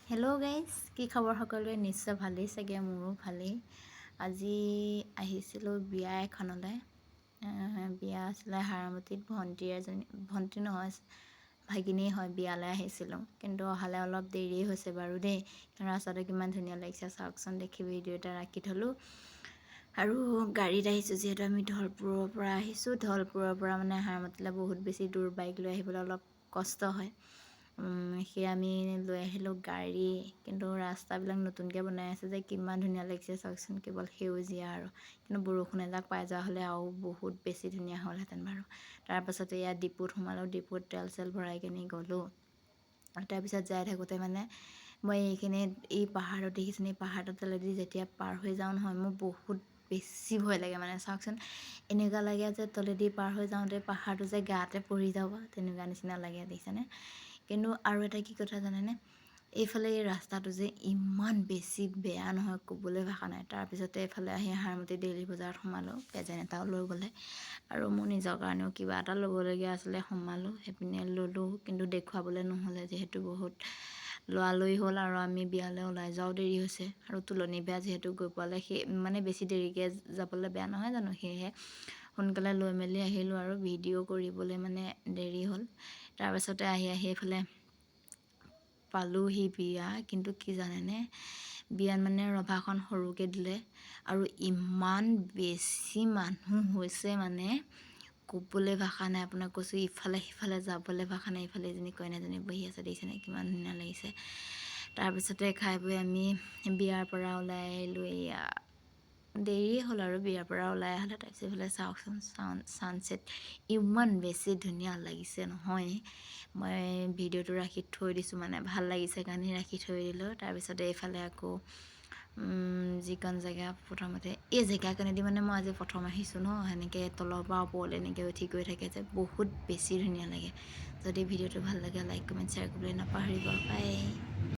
Hello' guys, কি খবৰ সকলোৰে? নিশ্চয় ভালেই চাগে, মোৰো ভালেই। আজি আহিছিলোঁ বিয়া এখনলৈ। বিয়া আছিলে হাৰমতিত। ভণ্টি নহয়, ভাগিনেই হয়। বিয়ালৈ আহিছিলোঁ, কিন্তু অহালৈ অলপ দেৰি হৈছে বাৰু দেই। ৰাস্তাটো কিমান ধুনীয়া লাগিছে চাওকচোন। দেখি ভিডিঅ' এটা ৰাখি থ'লোঁ। আৰু গাড়ীত আহিছোঁ যিহেতু আমি ধলপুৰৰ পৰা আহিছোঁ। ধলপুৰৰ পৰা মানে হাৰমতিলৈ বহুত বেছি দূৰ, বাইক লৈ আহিবলৈ অলপ কষ্ট হয়। সেয়ে আমি লৈ আহিলোঁ গাড়ী। কিন্তু ৰাস্তাবিলাক নতুনকৈ বনাই আছে যে কিমান ধুনীয়া লাগিছে চাওকচোন, কেৱল সেউজীয়া আৰু। কিন্তু বৰষুণ এজাক পাই যোৱা হ'লে আৰু বহুত বেছি ধুনীয়া হ'লহেঁতেন বাৰু। তাৰপাছতে ইয়াত ডিপুত সোমালোঁ। ডিপুত তেল চেল ভৰাই কিনি গ'লোঁ। তাৰপিছত যাই থাকোঁতে মানে মই এইখিনিত এই পাহাৰটো দেখিছোঁ, এই পাহাৰটোৰ তলেদি যেতিয়া পাৰ হৈ যাওঁ নহয়, মোৰ বহুত বেছি ভয় লাগে মানে চাওকচোন। এনেকুৱা লাগে যে তলেদি পাৰ হৈ যাওঁতে পাহাৰটো যে গাতে পৰি যাব, তেনেকুৱা নিচিনা লাগে, দেখিছেনে? কিন্তু আৰু এটা কি কথা জানেনে? এইফালে এই ৰাস্তাটো যে ইমান বেছি বেয়া নহয়, ক'বলৈ ভাষা নাই। তাৰপিছতে এইফালে আহি হাৰমতি ডেইলি বজাৰত সোমালোঁ। প্ৰেজেণ্ট এটাও লৈ গ'লে, আৰু মোৰ নিজৰ কাৰণেও কিবা এটা ল'বলগীয়া আছিলে, সোমালোঁ। সেইপিনে ল'লোঁ, কিন্তু দেখুৱাবলৈ নহ'লে যিহেতু বহুত লৰালৰি হ'ল আৰু আমি বিয়ালৈ ওলাই যোৱাও দেৰি হৈছে। আৰু তুলনি বিয়া যিহেতু গৈ পোৱালে সেই মানে বেছি দেৰিকৈ যাবলৈ বেয়া নহয় জানো, সেয়েহে সোনকালে লৈ মেলি আহিলোঁ আৰু ভিডিঅ' কৰিবলৈ মানে দেৰি হ'ল। তাৰপাছতে আহি এইফালে পালোঁহি বিয়া। কিন্তু কি জানেনে, বিয়াত মানে ৰভাখন সৰুকৈ দিলে আৰু ইমান বেছি মানুহ হৈছে মানে ক'বলৈ ভাষা নাই। আপোনাক কৈছোঁ, ইফালে সিফালে যাবলৈ ভাষা নাই। ইফালে এজনী কইনাজনী বহি আছে, দেখিছেনে কিমান ধুনীয়া লাগিছে। তাৰপিছতে খাই বৈ আমি বিয়াৰ পৰা ওলাই আহিলোঁ। এয়া দেৰিয়ে হ'ল আৰু বিয়াৰ পৰা ওলাই আহোঁতে। তাৰপিছত এইফালে চাওকচোন ছানছেট ইমান বেছি ধুনীয়া লাগিছে নহয়। মই ভিডিঅ'টো ৰাখি থৈ দিছোঁ, মানে ভাল লাগিছে কাৰণে ৰাখি থৈ দিলোঁ। তাৰপিছতে এইফালে আকৌ যিকণ জেগা প্ৰথমতে এই জেগাকণেদি মানে মই আজি প্ৰথম আহিছোঁ ন, সেনেকৈ তলৰ পৰা ওপৰলৈ এনেকৈ উঠি গৈ থাকে যে বহুত বেছি ধুনীয়া লাগে। যদি ভিডিঅ'টো ভাল লাগে লাইক কমেণ্ট শ্বেয়াৰ কৰিবলৈ নাপাহৰিব। বাই।